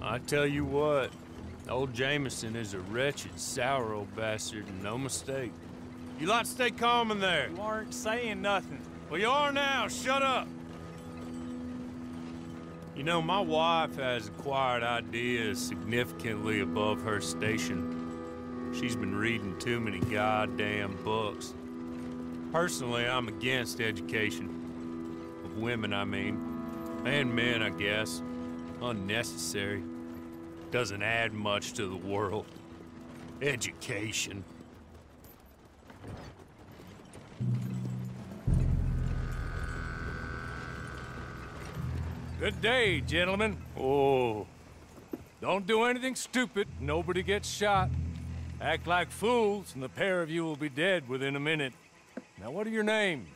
I tell you what, old Jameson is a wretched, sour old bastard, and no mistake. You lot stay calm in there. You aren't saying nothing. Well, you are now. Shut up. You know, my wife has acquired ideas significantly above her station. She's been reading too many goddamn books. Personally, I'm against education. Of women, I mean. And men, I guess. Unnecessary. Doesn't add much to the world. Education. Good day, gentlemen. Oh. Don't do anything stupid. Nobody gets shot. Act like fools, and the pair of you will be dead within a minute. Now, what are your names?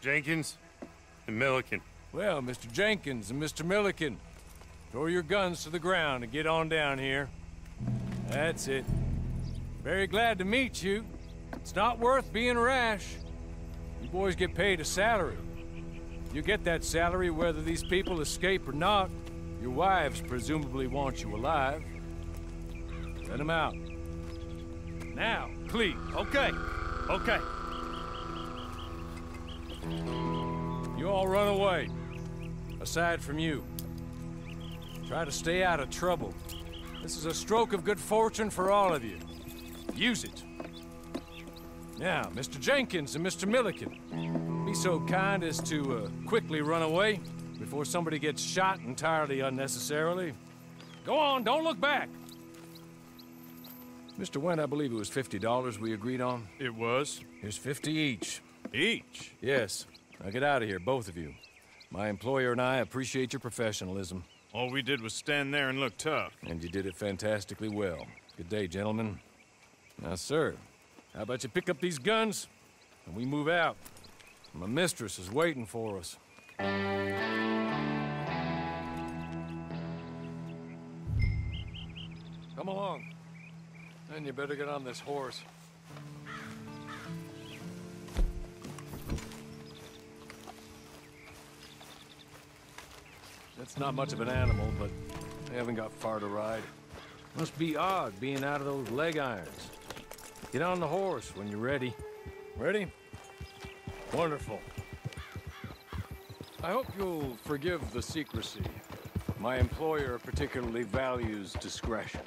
Jenkins and Milliken. Well, Mr. Jenkins and Mr. Milliken, throw your guns to the ground and get on down here. That's it. Very glad to meet you. It's not worth being rash. You boys get paid a salary. You get that salary whether these people escape or not. Your wives presumably want you alive. Let them out. Now, please. Okay. Okay. You all run away. Aside from you. Try to stay out of trouble. This is a stroke of good fortune for all of you. Use it. Now, Mr. Jenkins and Mr. Milliken, be so kind as to quickly run away before somebody gets shot entirely unnecessarily. Go on, don't look back. Mr. Wendt, I believe it was $50 we agreed on. It was. Here's 50 each. Each? Yes. Now get out of here, both of you. My employer and I appreciate your professionalism. All we did was stand there and look tough. And you did it fantastically well. Good day, gentlemen. Now, sir, how about you pick up these guns and we move out? My mistress is waiting for us. Come along. Then you better get on this horse. It's not much of an animal, but they haven't got far to ride. Must be odd being out of those leg irons. Get on the horse when you're ready. Ready? Wonderful. I hope you'll forgive the secrecy. My employer particularly values discretion.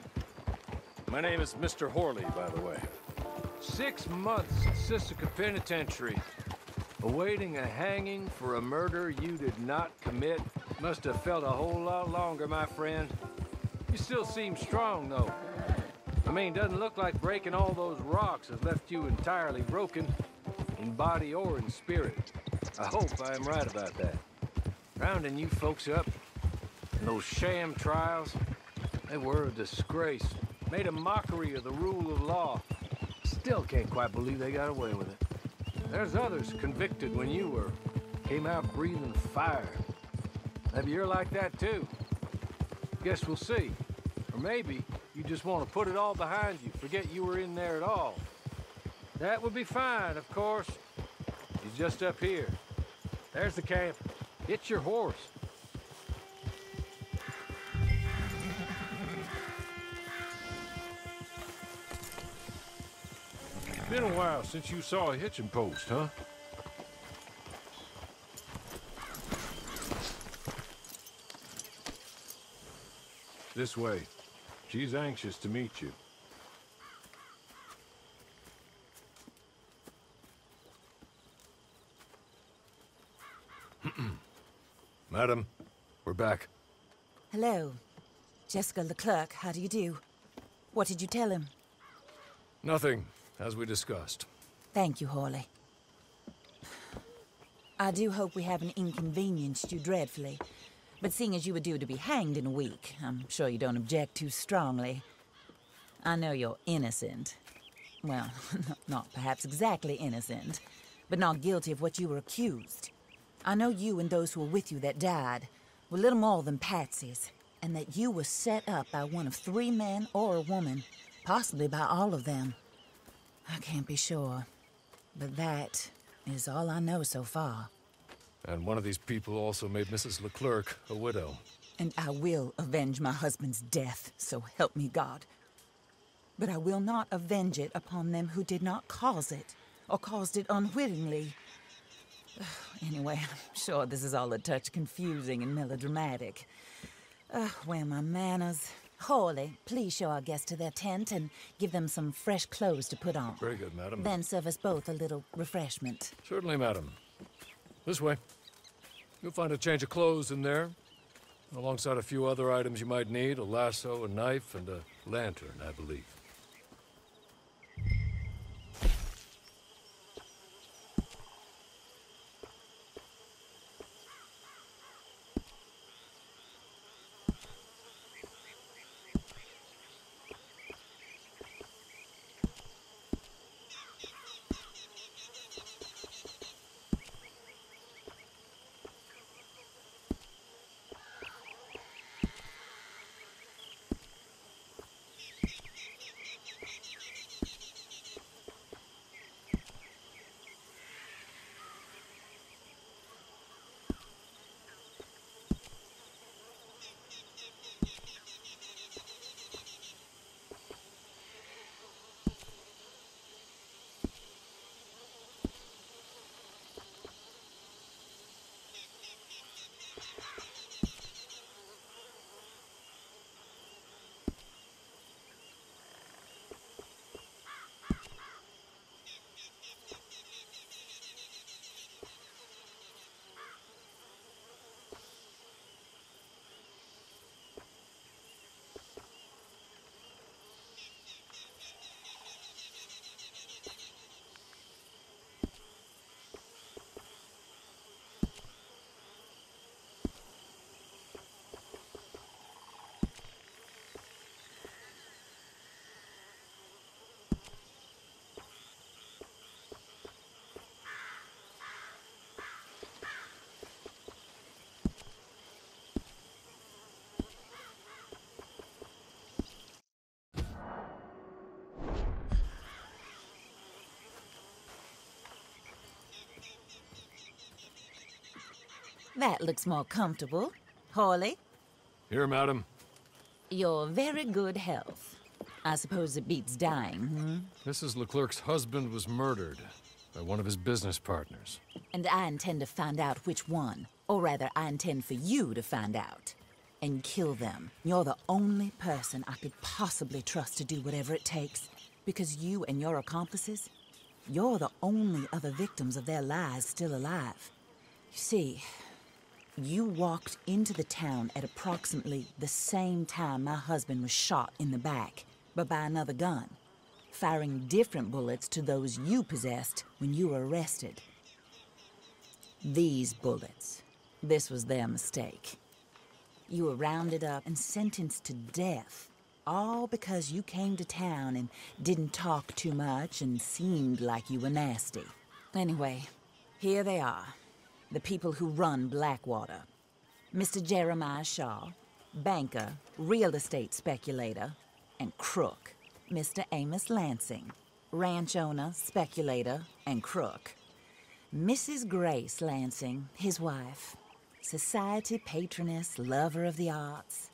My name is Mr. Horley, by the way. 6 months in Sisika Penitentiary, awaiting a hanging for a murder you did not commit. Must have felt a whole lot longer, my friend. You still seem strong, though. I mean, doesn't look like breaking all those rocks has left you entirely broken, in body or in spirit. I hope I am right about that. Rounding you folks up, and those sham trials, they were a disgrace. Made a mockery of the rule of law. Still can't quite believe they got away with it. There's others convicted when you were. Came out breathing fire. Maybe you're like that too. Guess we'll see. Or maybe you just want to put it all behind you, forget you were in there at all. That would be fine, of course. He's just up here. There's the camp. It's your horse. Been a while since you saw a hitching post, huh? This way. She's anxious to meet you. Madam, we're back. Hello. Jessica Leclerc, how do you do? What did you tell him? Nothing, as we discussed. Thank you, Horley. I do hope we haven't inconvenienced you dreadfully. But seeing as you were due to be hanged in a week, I'm sure you don't object too strongly. I know you're innocent. Well, not perhaps exactly innocent, but not guilty of what you were accused. I know you and those who were with you that died were little more than patsies, and that you were set up by one of 3 men or a woman, possibly by all of them. I can't be sure, but that is all I know so far. And one of these people also made Mrs. Leclerc a widow. And I will avenge my husband's death, so help me God. But I will not avenge it upon them who did not cause it, or caused it unwittingly. Anyway, I'm sure this is all a touch confusing and melodramatic. Where are my manners? Hawley, please show our guests to their tent and give them some fresh clothes to put on. Very good, madam. Then serve us both a little refreshment. Certainly, madam. This way. You'll find a change of clothes in there, alongside a few other items you might need, a lasso, a knife, and a lantern, I believe. That looks more comfortable. Hawley, Here, madam. your very good health. I suppose it beats dying, Mrs. Leclerc's husband was murdered by one of his business partners. And I intend to find out which one. Or rather, I intend for you to find out. And kill them. You're the only person I could possibly trust to do whatever it takes. Because you and your accomplices, you're the only other victims of their lies still alive. You see, you walked into the town at approximately the same time my husband was shot in the back, but by another gun, firing different bullets to those you possessed when you were arrested. These bullets, this was their mistake. You were rounded up and sentenced to death, all because you came to town and didn't talk too much and seemed like you were nasty. Anyway, here they are. The people who run Blackwater. Mr. Jeremiah Shaw, banker, real estate speculator, and crook. Mr. Amos Lansing, ranch owner, speculator, and crook. Mrs. Grace Lansing, his wife, society patroness, lover of the arts,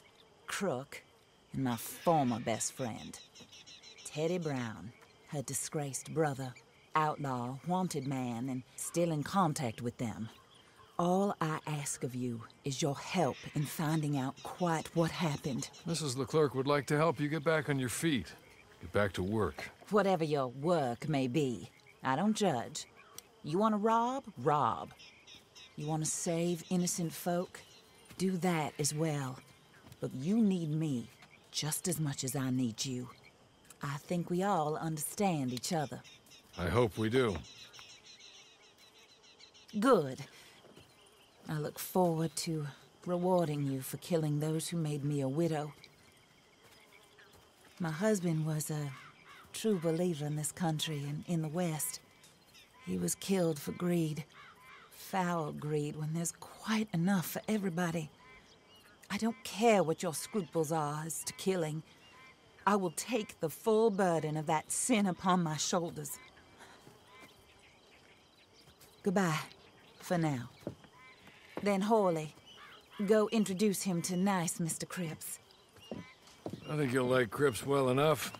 crook, and my former best friend. Teddy Brown, her disgraced brother, outlaw, wanted man, and still in contact with them. All I ask of you is your help in finding out quite what happened. Mrs. Leclerc would like to help you get back on your feet. Get back to work. Whatever your work may be, I don't judge. You want to rob? Rob. You want to save innocent folk? Do that as well. But you need me just as much as I need you. I think we all understand each other. I hope we do. Good. I look forward to rewarding you for killing those who made me a widow. My husband was a true believer in this country and in the West. He was killed for greed. Foul greed when there's quite enough for everybody. I don't care what your scruples are as to killing. I will take the full burden of that sin upon my shoulders. Goodbye, for now. Then, Hawley, Go introduce him to nice Mr. Cripps. I think you'll like Cripps well enough.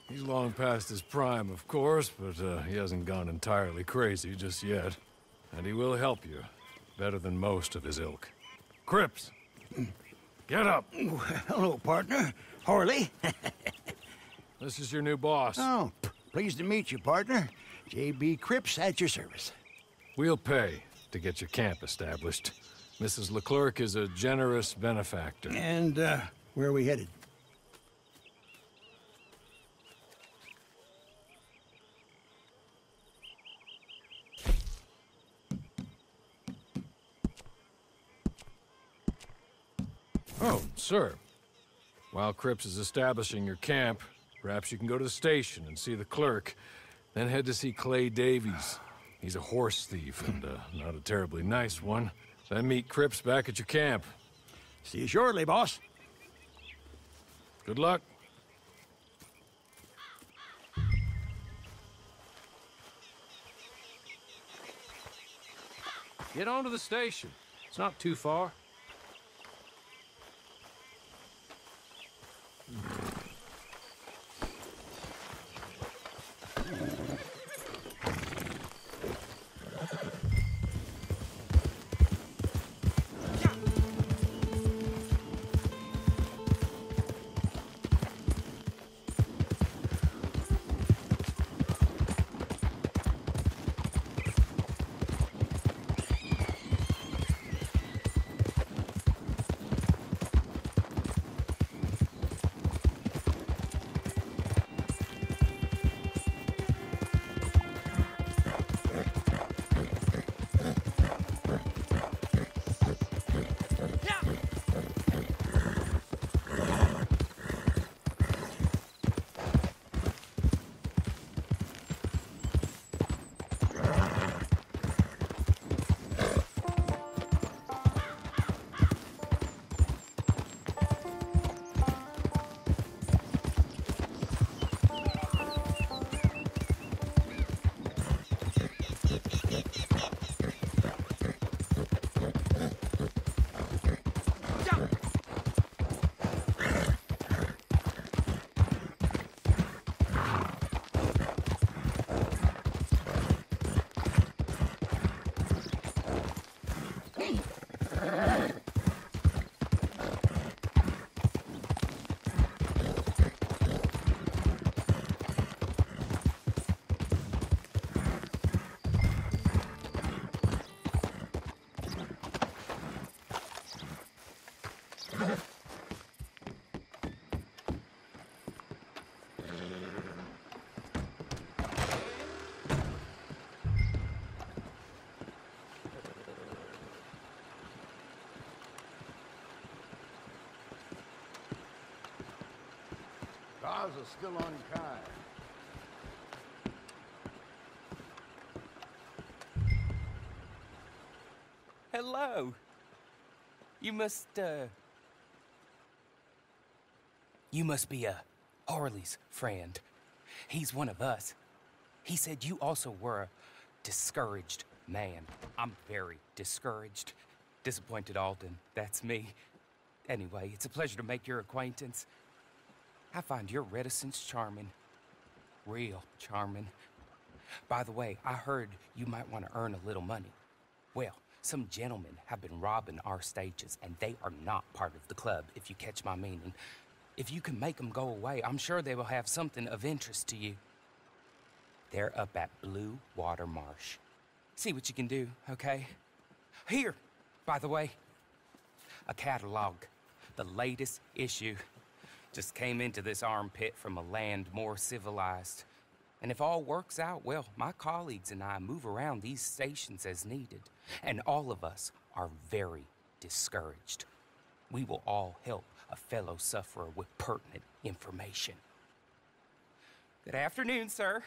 He's long past his prime, of course, but he hasn't gone entirely crazy just yet. And he will help you, better than most of his ilk. Cripps! Get up! Hello, partner. Horley. This is your new boss. Oh, pleased to meet you, partner. J.B. Cripps at your service. We'll pay to get your camp established. Mrs. Leclerc is a generous benefactor. And, where are we headed? Oh, sir. While Cripps is establishing your camp, perhaps you can go to the station and see the clerk, then head to see Clay Davies. He's a horse thief, and not a terribly nice one. Then meet Cripps back at your camp. See you shortly, boss. Good luck. Get on to the station. It's not too far. Cars are still unkind. Hello. You must be Harley's friend. He's one of us. He said you also were a discouraged man. I'm very discouraged. Disappointed Alden, that's me. Anyway, it's a pleasure to make your acquaintance. I find your reticence charming. Real charming. By the way, I heard you might want to earn a little money. Well, some gentlemen have been robbing our stages, and they are not part of the club, if you catch my meaning. If you can make them go away, I'm sure they will have something of interest to you. They're up at Blue Water Marsh. See what you can do, okay? Here, by the way, a catalog. The latest issue. Just came into this armpit from a land more civilized. And if all works out, well, my colleagues and I move around these stations as needed. And all of us are very discouraged. We will all help a fellow sufferer with pertinent information. Good afternoon, sir.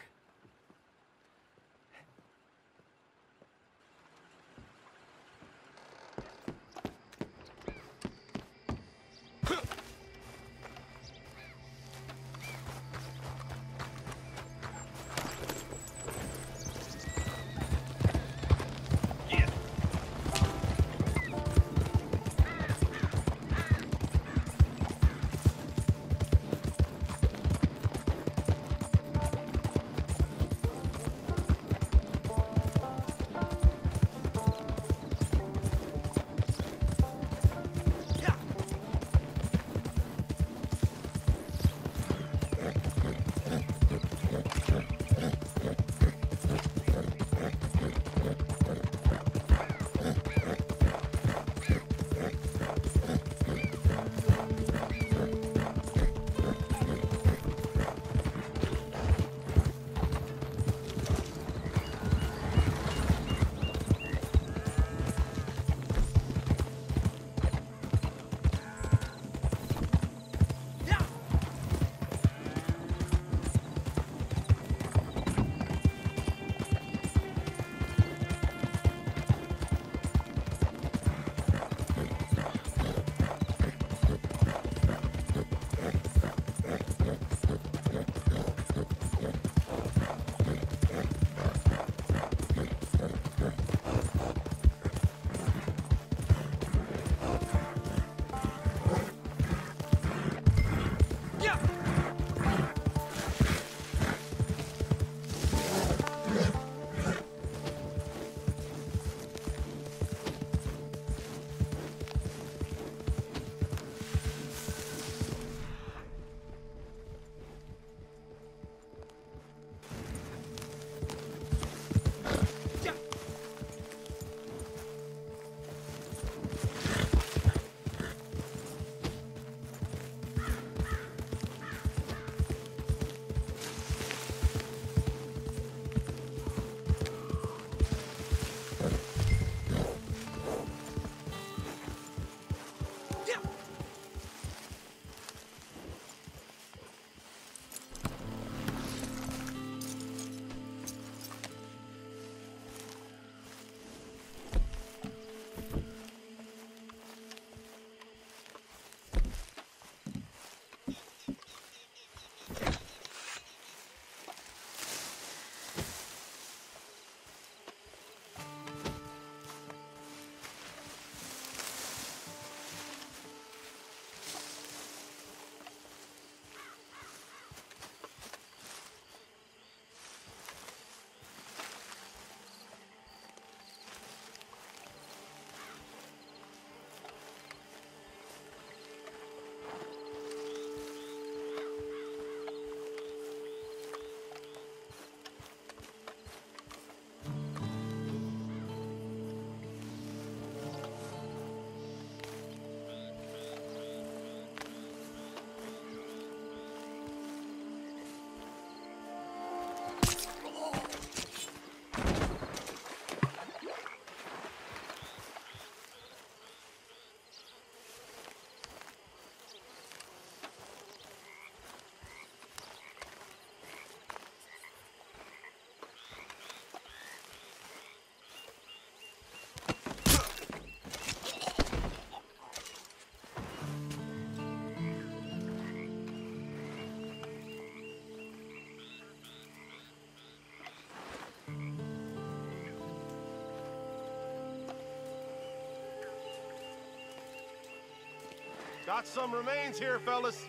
Got some remains here, fellas.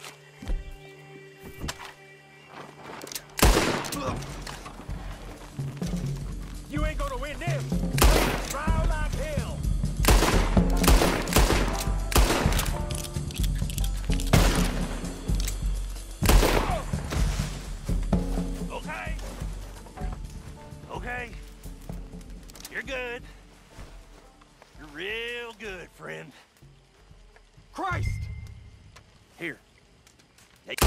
You ain't gonna win this! Try like hell! Okay. Okay. You're good. You're real good, friend. Christ! Here. Take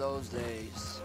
those days.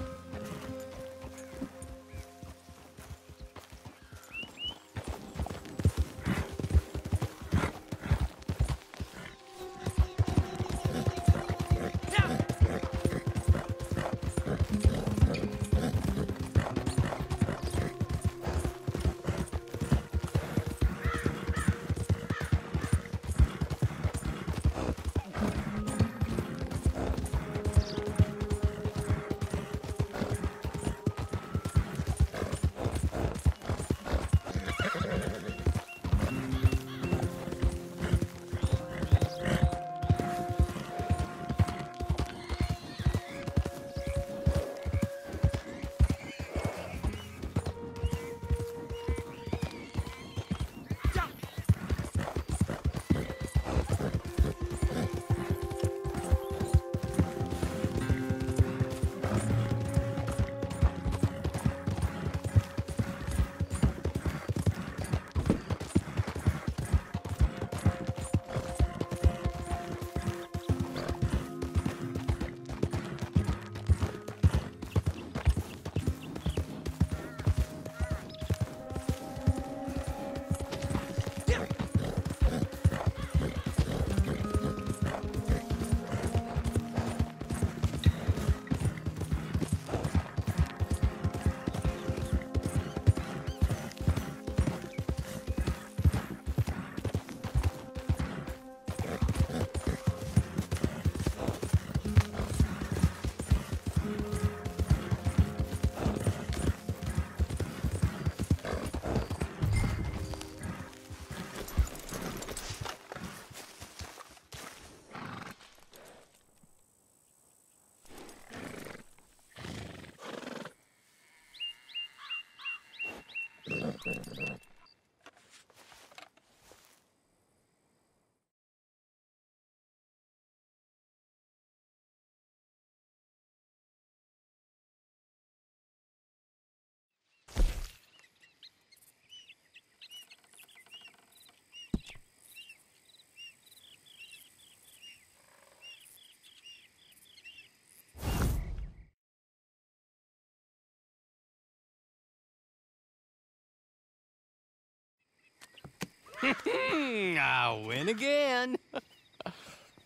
I win again.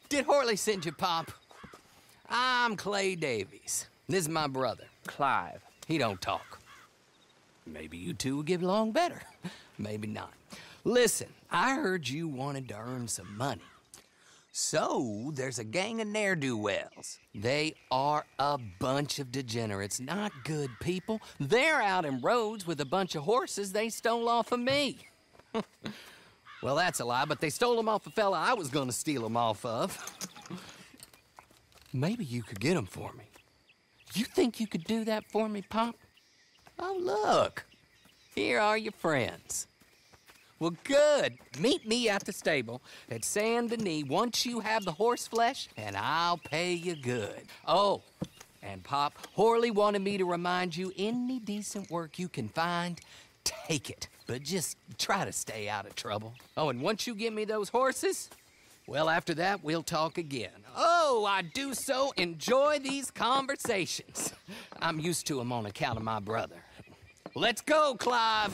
Did Horley send you, Pop? I'm Clay Davies. This is my brother, Clive. He don't talk. Maybe you two will get along better. Maybe not. Listen, I heard you wanted to earn some money. So, there's a gang of ne'er-do-wells. They are a bunch of degenerates, not good people. They're out in roads with a bunch of horses they stole off of me. Well, that's a lie, but they stole them off a fella I was gonna steal them off of. Maybe you could get them for me. You think you could do that for me, Pop? Oh, look. Here are your friends. Well, good. Meet me at the stable at Saint Denis once you have the horse flesh, and I'll pay you good. Oh, and Pop, Horley wanted me to remind you, any decent work you can find, take it. But just try to stay out of trouble. Oh, and once you give me those horses, well, after that, we'll talk again. Oh, I do so enjoy these conversations. I'm used to them on account of my brother. Let's go, Clive.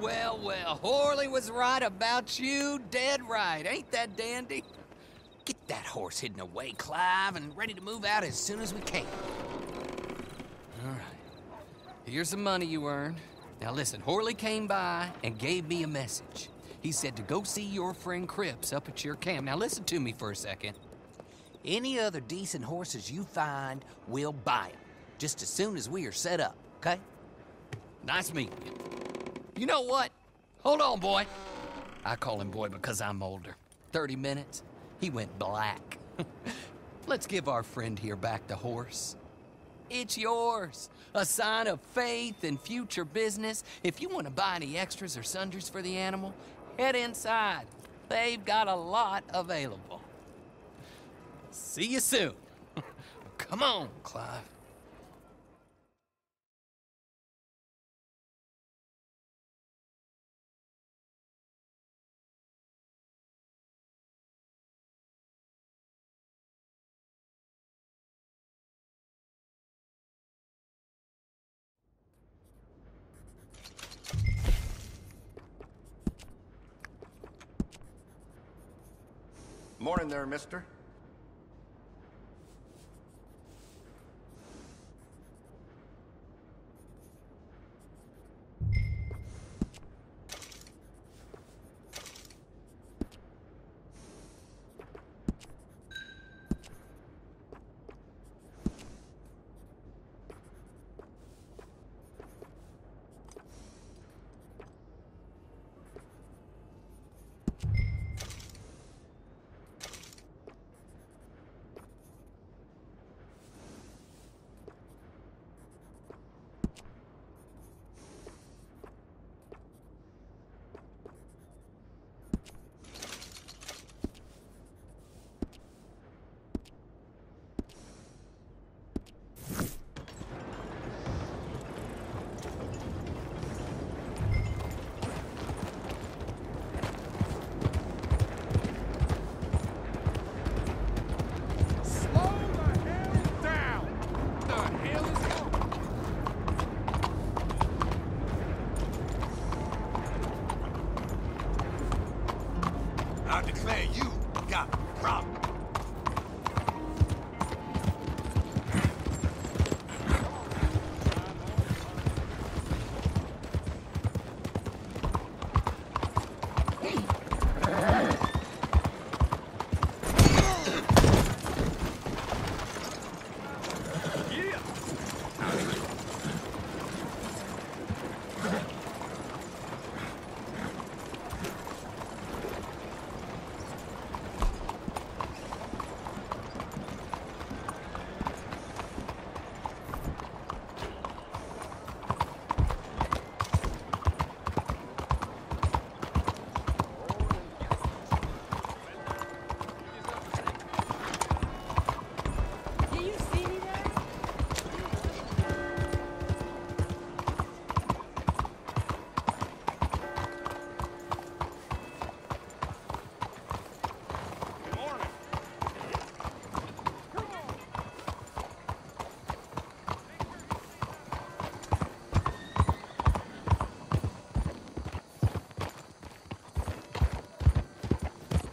well, well. Horley was right about you, dead right. Ain't that dandy? Get that horse hidden away, Clive, and ready to move out as soon as we can. All right. Here's the money you earned. Now listen, Horley came by and gave me a message. He said to go see your friend Cripps up at your camp. Now listen to me for a second. Any other decent horses you find, we'll buy them. Just as soon as we are set up, okay? Nice meeting you. You know what? Hold on, boy. I call him boy because I'm older. 30 minutes, he went black. Let's give our friend here back the horse. It's yours. A sign of faith and future business. If you want to buy any extras or sundries for the animal, head inside. They've got a lot available. See you soon. Come on, Clive. Morning there, mister. I declare you got a problem.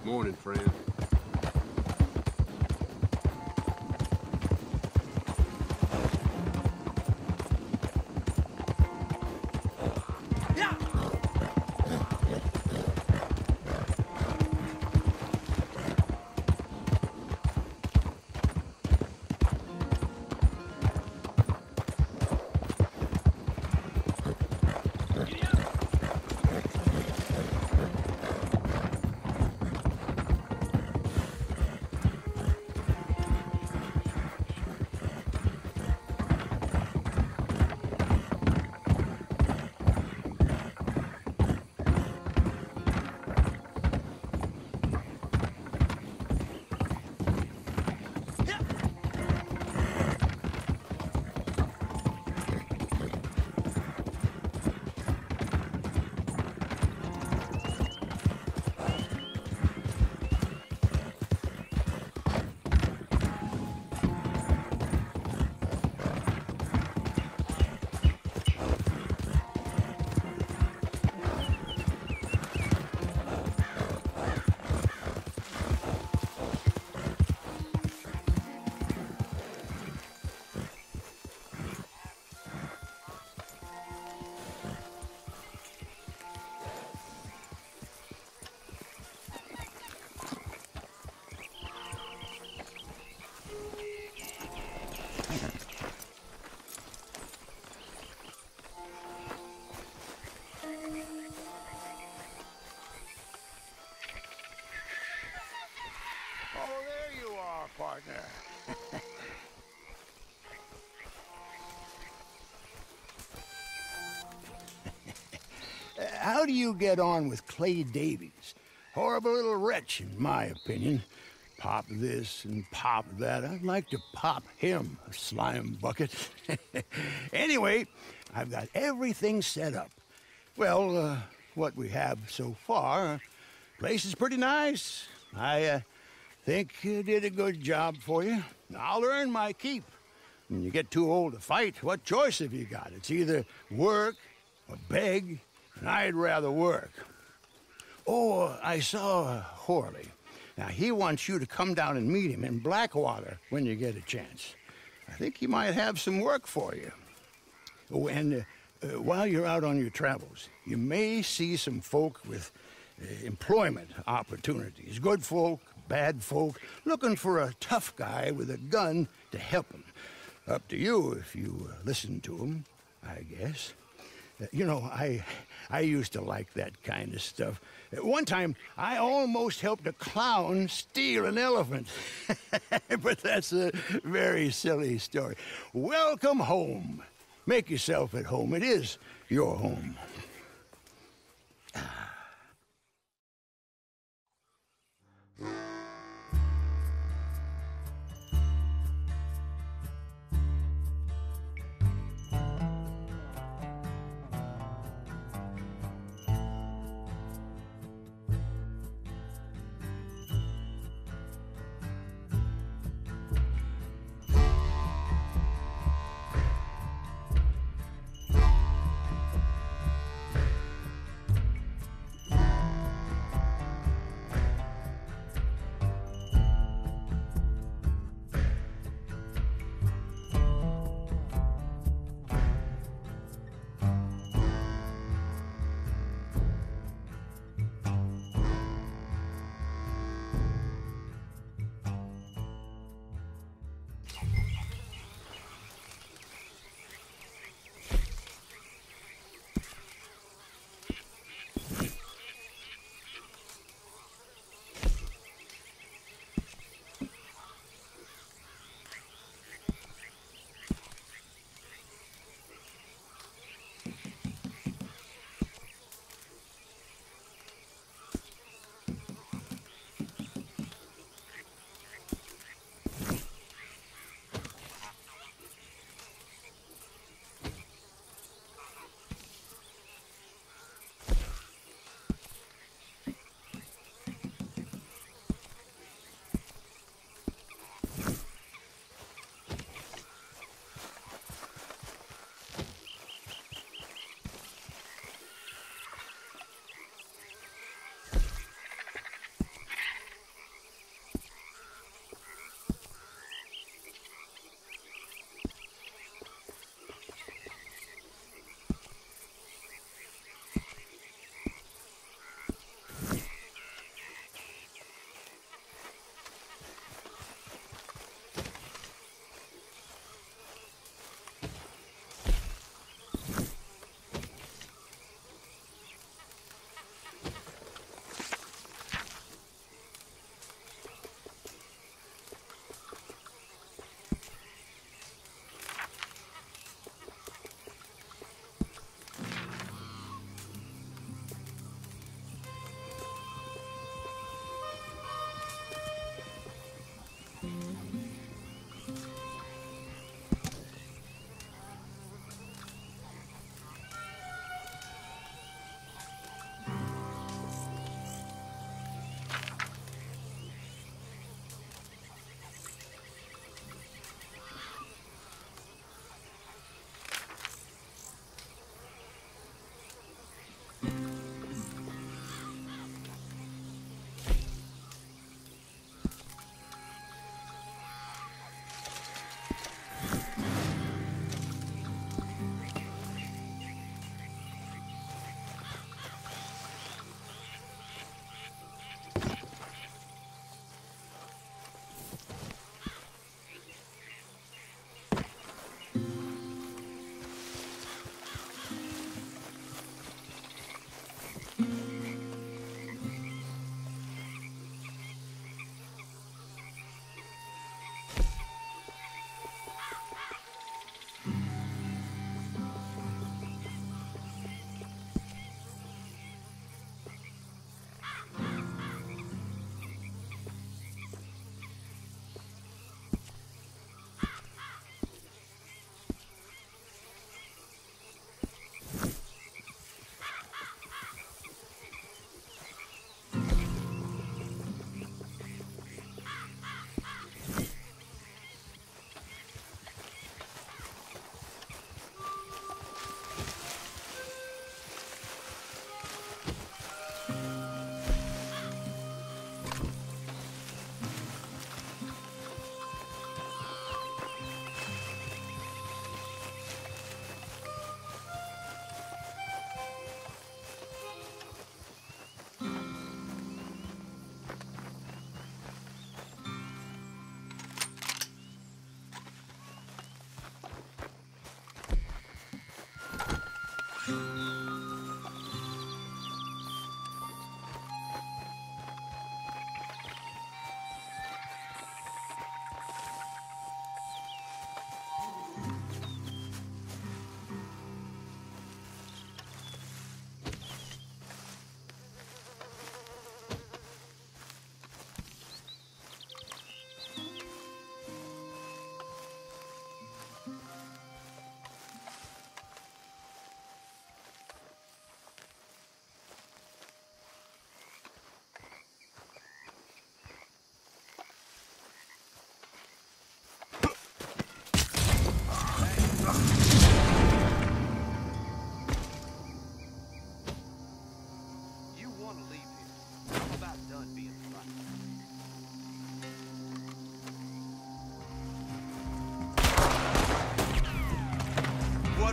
Morning, friend. how do you get on with Clay Davies? Horrible little wretch, in my opinion. Pop this and pop that. I'd like to pop him, a slime bucket. Anyway, I've got everything set up. Well, what we have so far, place is pretty nice. I think you did a good job for you. I'll earn my keep. When you get too old to fight, what choice have you got? It's either work or beg, and I'd rather work. Oh, I saw Horley. Now, he wants you to come down and meet him in Blackwater when you get a chance. I think he might have some work for you. Oh, and while you're out on your travels, you may see some folk with employment opportunities. Good folk, bad folk, looking for a tough guy with a gun to help them. Up to you if you listen to them, I guess. You know, I used to like that kind of stuff. One time, I almost helped a clown steal an elephant. But that's a very silly story. Welcome home. Make yourself at home. It is your home.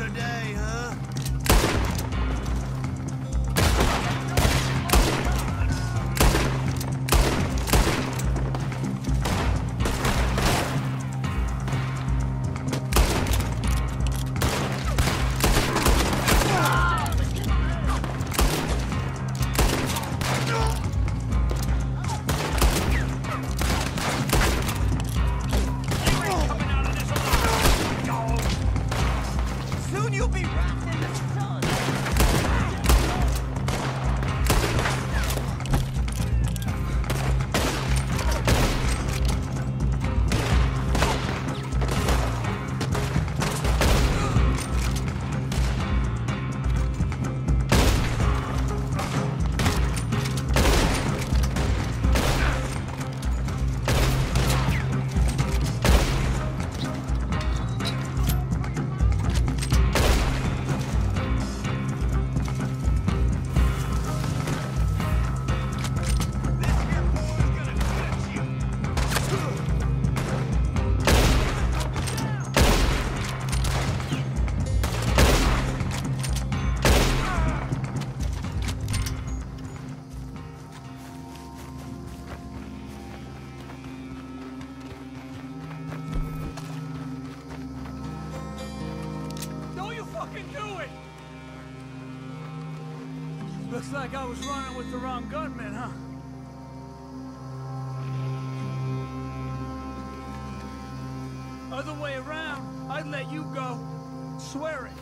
today, huh? Soon you'll be wrapped in the sun. Don't you fucking do it! Looks like I was running with the wrong gunman, huh? Other way around, I'd let you go. Swear it.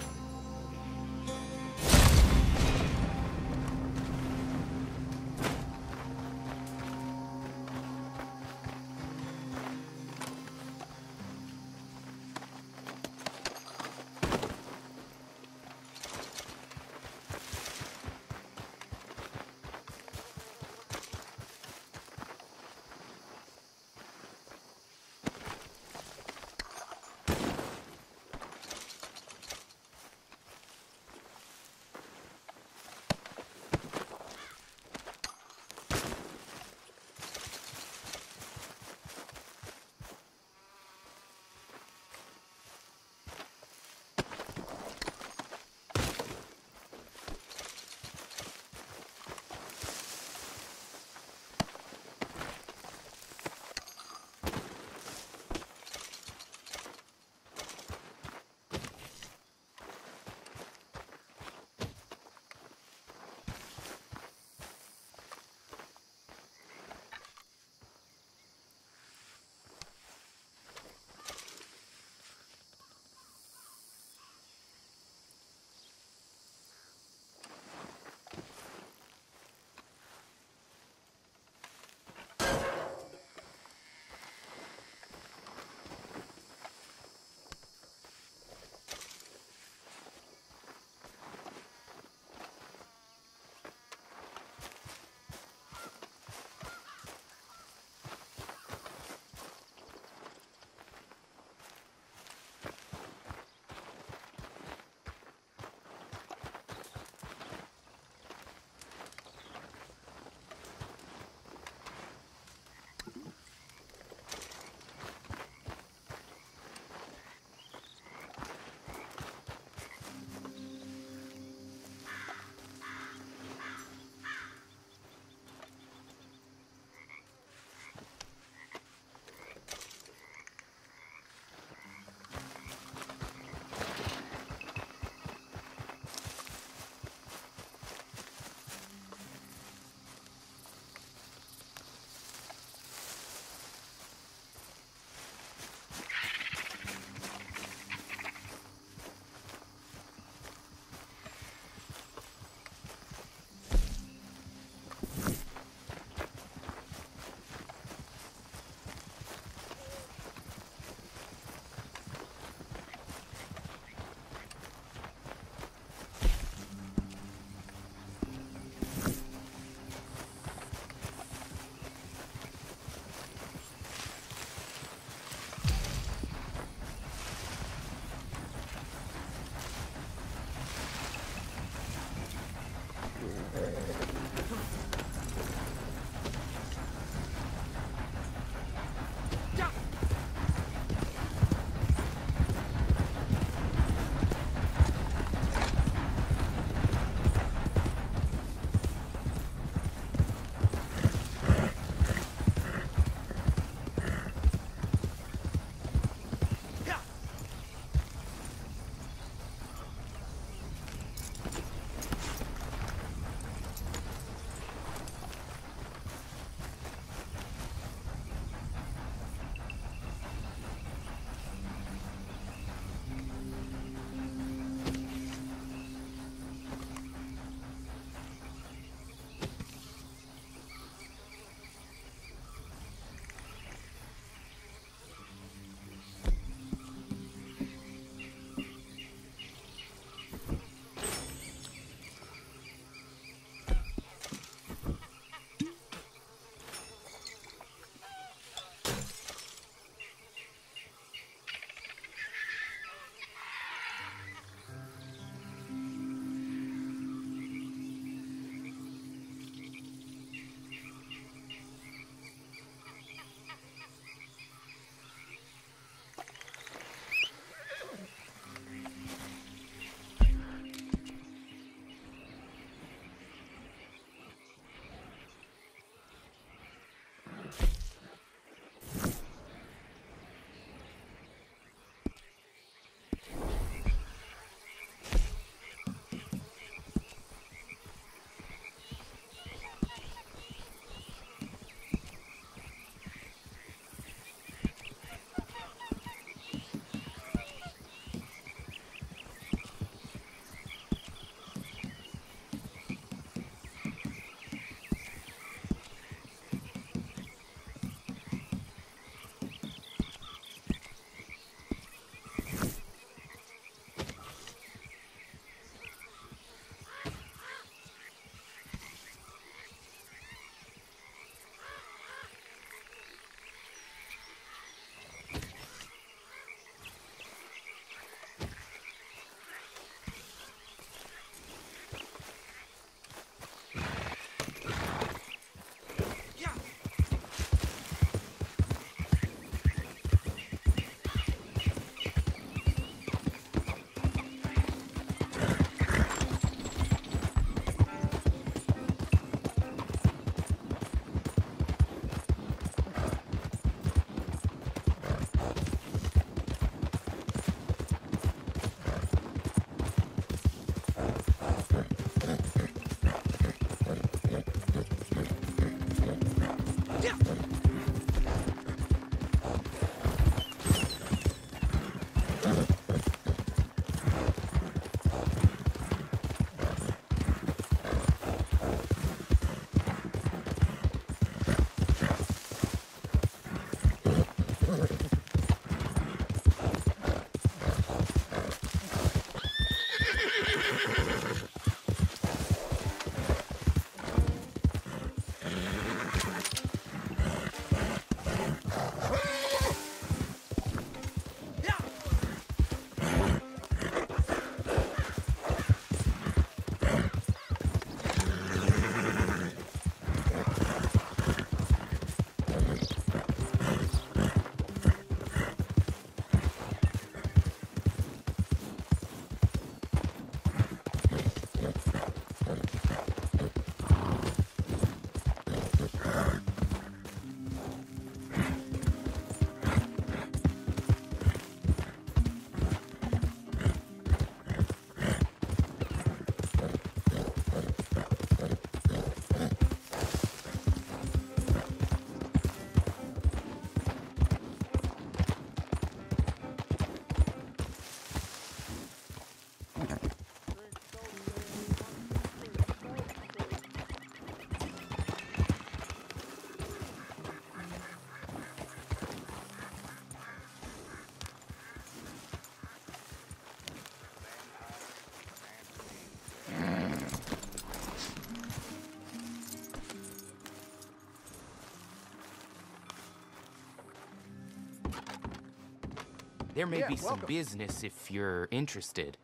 There may be some business if you're interested.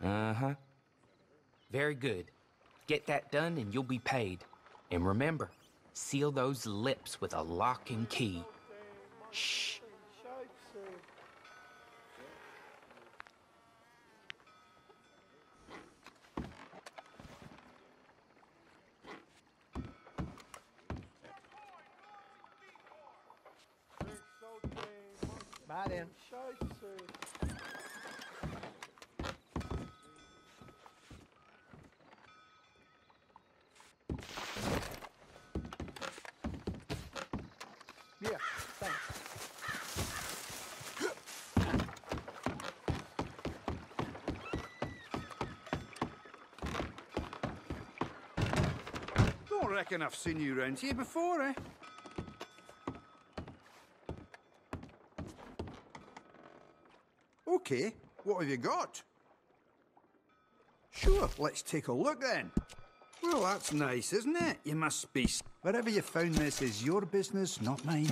Uh-huh. Very good. Get that done and you'll be paid. And remember, seal those lips with a lock and key. Shh. Bye then. Yeah, thanks. Don't reckon I've seen you round here before, eh? Okay, what have you got? Sure, let's take a look then. Well, that's nice, isn't it? You must be... Wherever you found this is your business, not mine.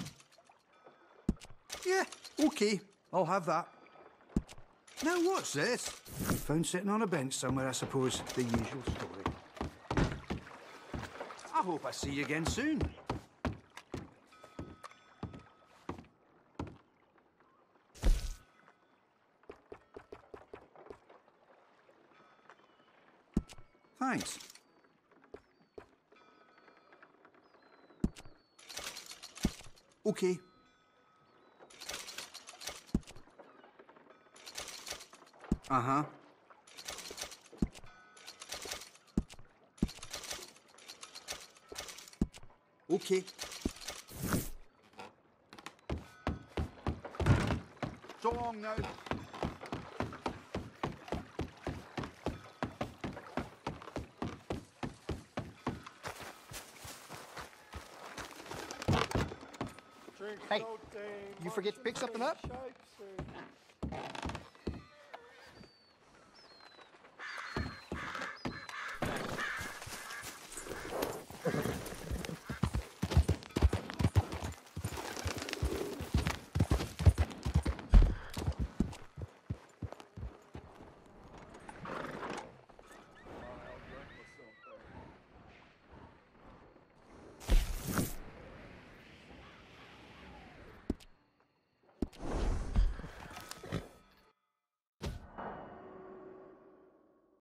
Yeah, okay, I'll have that. Now, what's this? Found sitting on a bench somewhere, I suppose. The usual story. I hope I see you again soon. Thanks. Okay. Uh-huh. Okay. So long now. Hey, you forget to pick something up?